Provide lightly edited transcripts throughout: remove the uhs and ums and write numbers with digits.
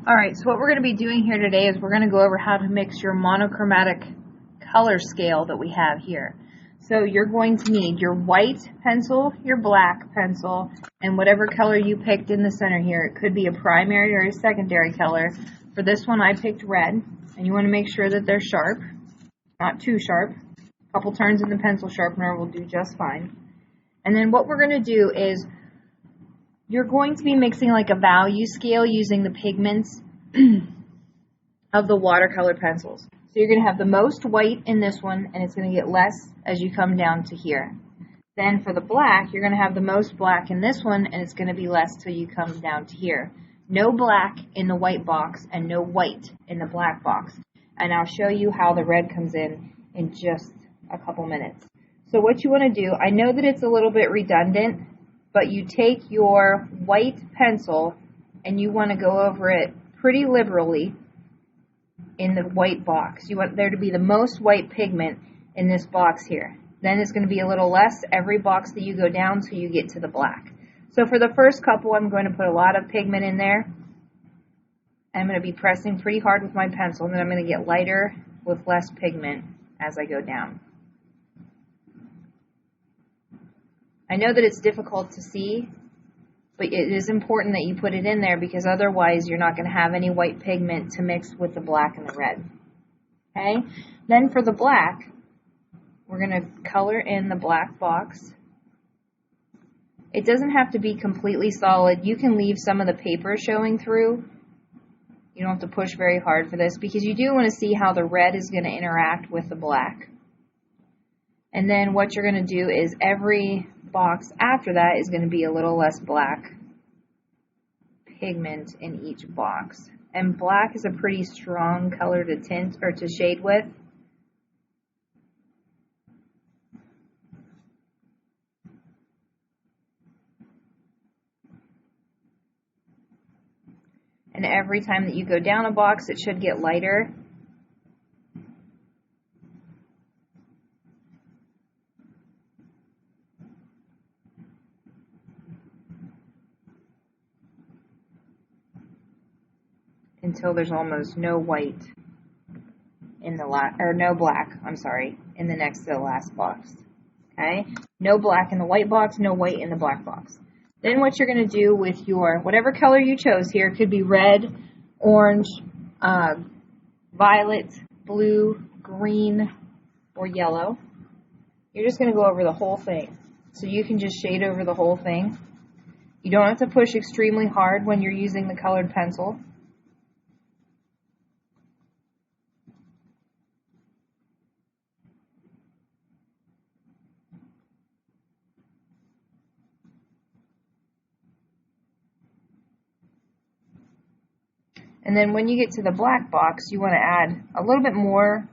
Alright, so what we're going to be doing here today is we're going to go over how to mix your monochromatic color scale that we have here. So you're going to need your white pencil, your black pencil, and whatever color you picked in the center here. It could be a primary or a secondary color. For this one I picked red, and you want to make sure that they're sharp, not too sharp. A couple turns in the pencil sharpener will do just fine. And then what we're going to do is you're going to be mixing like a value scale using the pigments of the watercolor pencils. So you're going to have the most white in this one, and it's going to get less as you come down to here. Then for the black, you're going to have the most black in this one, and it's going to be less till you come down to here. No black in the white box and no white in the black box. And I'll show you how the red comes in just a couple minutes. So what you want to do, I know that it's a little bit redundant, but you take your white pencil and you want to go over it pretty liberally in the white box. You want there to be the most white pigment in this box here. Then it's going to be a little less every box that you go down till you get to the black. So for the first couple, I'm going to put a lot of pigment in there. I'm going to be pressing pretty hard with my pencil, and then I'm going to get lighter with less pigment as I go down. I know that it's difficult to see, but it is important that you put it in there because otherwise you're not going to have any white pigment to mix with the black and the red. Okay? Then for the black, we're going to color in the black box. It doesn't have to be completely solid. You can leave some of the paper showing through. You don't have to push very hard for this because you do want to see how the red is going to interact with the black. And then what you're going to do is every box after that is going to be a little less black pigment in each box. And black is a pretty strong color to tint or to shade with. And every time that you go down a box, it should get lighter. Until there's almost no white in the no black, I'm sorry, in the next to the last box. Okay? No black in the white box, no white in the black box. Then what you're going to do with your, whatever color you chose here, it could be red, orange, violet, blue, green, or yellow. You're just going to go over the whole thing. So you can just shade over the whole thing. You don't have to push extremely hard when you're using the colored pencil. And then when you get to the black box, you want to add a little bit more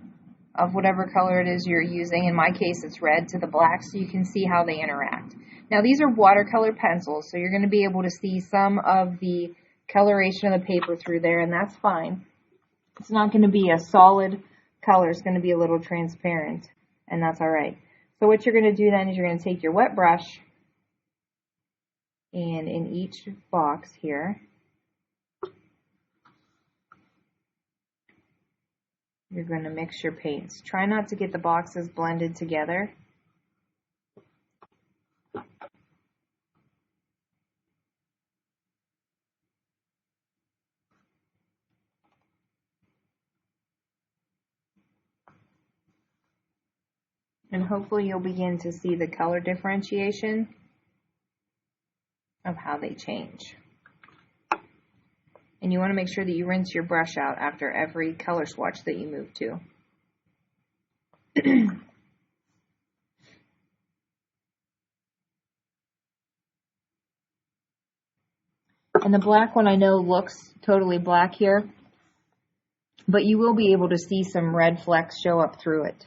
of whatever color it is you're using. In my case, it's red to the black, so you can see how they interact. Now, these are watercolor pencils, so you're going to be able to see some of the coloration of the paper through there, and that's fine. It's not going to be a solid color. It's going to be a little transparent, and that's all right. So what you're going to do then is you're going to take your wet brush, and in each box here, you're going to mix your paints. Try not to get the boxes blended together. And hopefully you'll begin to see the color differentiation of how they change. And you want to make sure that you rinse your brush out after every color swatch that you move to. And the black one I know looks totally black here, but you will be able to see some red flecks show up through it.